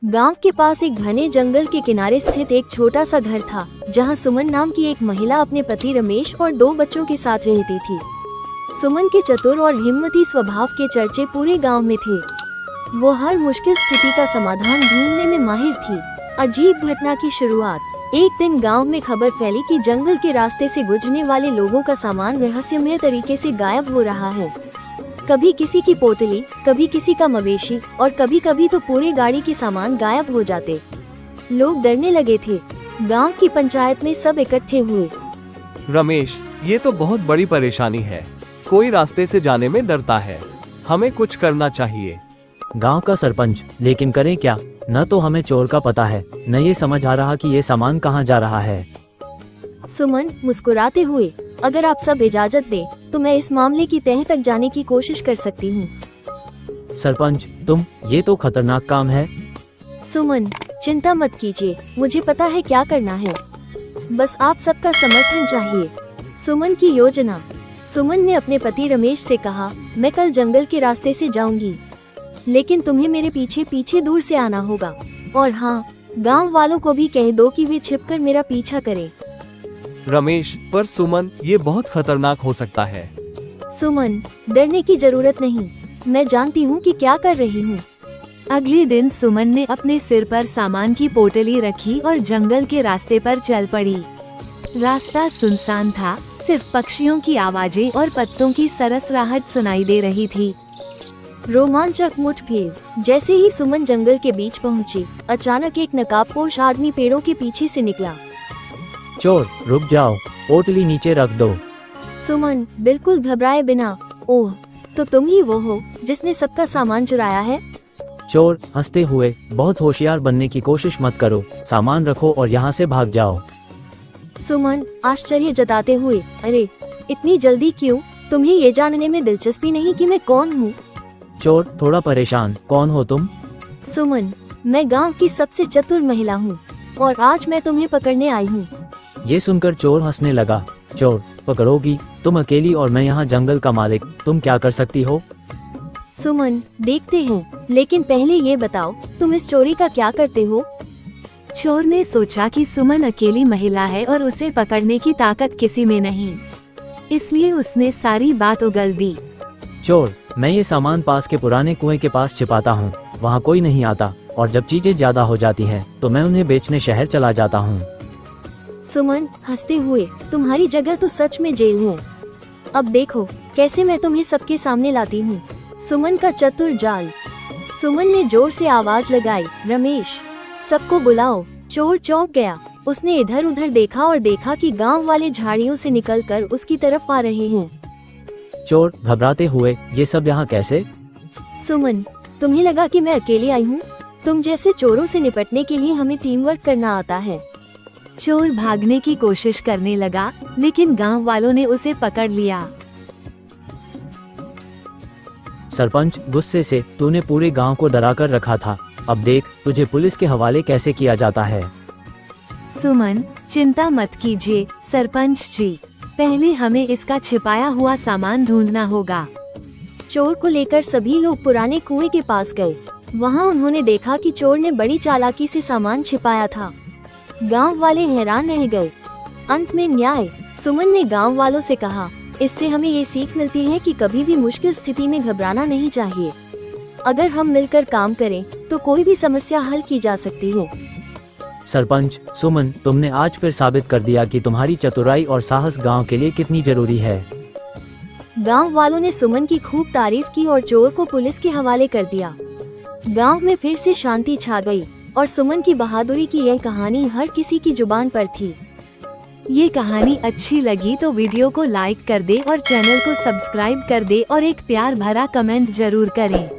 गांव के पास एक घने जंगल के किनारे स्थित एक छोटा सा घर था, जहां सुमन नाम की एक महिला अपने पति रमेश और 2 बच्चों के साथ रहती थी। सुमन के चतुर और हिम्मती स्वभाव के चर्चे पूरे गांव में थे। वो हर मुश्किल स्थिति का समाधान ढूंढने में माहिर थी। अजीब घटना की शुरुआत। एक दिन गांव में खबर फैली कि जंगल के रास्ते से गुजरने वाले लोगों का सामान रहस्यमय तरीके से गायब हो रहा है। कभी किसी की पोटली, कभी किसी का मवेशी और कभी कभी तो पूरे गाड़ी के सामान गायब हो जाते। लोग डरने लगे थे। गांव की पंचायत में सब इकट्ठे हुए। रमेश, ये तो बहुत बड़ी परेशानी है। कोई रास्ते से जाने में डरता है। हमें कुछ करना चाहिए। गांव का सरपंच, लेकिन करें क्या? न तो हमें चोर का पता है, न ये समझ आ रहा कि ये सामान कहाँ जा रहा है। सुमन मुस्कुराते हुए, अगर आप सब इजाजत दे तो मैं इस मामले की तह तक जाने की कोशिश कर सकती हूँ। सरपंच, तुम, ये तो खतरनाक काम है। सुमन, चिंता मत कीजिए, मुझे पता है क्या करना है। बस आप सबका समर्थन चाहिए। सुमन की योजना। सुमन ने अपने पति रमेश से कहा, मैं कल जंगल के रास्ते से जाऊंगी, लेकिन तुम्हें मेरे पीछे पीछे दूर से आना होगा। और हाँ, गांव वालों को भी कह दो कि वे छिपकर मेरा पीछा करें। रमेश, पर सुमन, ये बहुत खतरनाक हो सकता है। सुमन, डरने की जरूरत नहीं, मैं जानती हूँ कि क्या कर रही हूँ। अगले दिन सुमन ने अपने सिर पर सामान की पोटली रखी और जंगल के रास्ते पर चल पड़ी। रास्ता सुनसान था, सिर्फ पक्षियों की आवाजें और पत्तों की सरसराहट सुनाई दे रही थी। रोमांचक मुठभेड़। जैसे ही सुमन जंगल के बीच पहुंची, अचानक एक नकाबपोश आदमी पेड़ों के पीछे से निकला। चोर, रुक जाओ, पोटली नीचे रख दो। सुमन बिल्कुल घबराए बिना, ओह, तो तुम ही वो हो जिसने सबका सामान चुराया है? चोर हंसते हुए, बहुत होशियार बनने की कोशिश मत करो, सामान रखो और यहाँ से भाग जाओ। सुमन आश्चर्य जताते हुए, अरे इतनी जल्दी क्यों? तुम्हें ये जानने में दिलचस्पी नहीं कि मैं कौन हूँ? चोर थोड़ा परेशान, कौन हो तुम? सुमन, मैं गांव की सबसे चतुर महिला हूँ और आज मैं तुम्हें पकड़ने आई हूँ। ये सुनकर चोर हंसने लगा। चोर, पकड़ोगी? तुम अकेली और मैं यहाँ जंगल का मालिक, तुम क्या कर सकती हो? सुमन, देखते हैं, लेकिन पहले ये बताओ, तुम इस चोरी का क्या करते हो? चोर ने सोचा कि सुमन अकेली महिला है और उसे पकड़ने की ताकत किसी में नहीं, इसलिए उसने सारी बात उगल दी। चोर, मैं ये सामान पास के पुराने कुएं के पास छिपाता हूँ, वहाँ कोई नहीं आता, और जब चीजें ज्यादा हो जाती हैं, तो मैं उन्हें बेचने शहर चला जाता हूँ। सुमन हंसते हुए, तुम्हारी जगह तो सच में जेल है। अब देखो कैसे मैं तुम्हें सबके सामने लाती हूँ। सुमन का चतुर जाल। सुमन ने जोर से आवाज लगाई, रमेश, सबको बुलाओ। चोर चौंक गया। उसने इधर उधर देखा और देखा कि गांव वाले झाड़ियों से निकलकर उसकी तरफ आ रहे हैं। चोर घबराते हुए, ये सब यहाँ कैसे? सुमन, तुम्हें लगा कि मैं अकेली आई हूँ? तुम जैसे चोरों से निपटने के लिए हमें टीम वर्क करना आता है। चोर भागने की कोशिश करने लगा, लेकिन गांव वालों ने उसे पकड़ लिया। सरपंच गुस्से से, तूने पूरे गांव को डरा कर रखा था, अब देख तुझे पुलिस के हवाले कैसे किया जाता है। सुमन, चिंता मत कीजिए सरपंच जी, पहले हमें इसका छिपाया हुआ सामान ढूंढना होगा। चोर को लेकर सभी लोग पुराने कुएं के पास गए। वहां उन्होंने देखा कि चोर ने बड़ी चालाकी से सामान छिपाया था। गांव वाले हैरान रह गए। अंत में न्याय। सुमन ने गांव वालों से कहा, इससे हमें ये सीख मिलती है कि कभी भी मुश्किल स्थिति में घबराना नहीं चाहिए। अगर हम मिलकर काम करें तो कोई भी समस्या हल की जा सकती है। सरपंच, सुमन, तुमने आज फिर साबित कर दिया कि तुम्हारी चतुराई और साहस गांव के लिए कितनी जरूरी है। गांव वालों ने सुमन की खूब तारीफ की और चोर को पुलिस के हवाले कर दिया। गांव में फिर से शांति छा गई और सुमन की बहादुरी की यह कहानी हर किसी की जुबान पर थी। ये कहानी अच्छी लगी तो वीडियो को लाइक कर दे और चैनल को सब्सक्राइब कर दे और एक प्यार भरा कमेंट जरूर करें।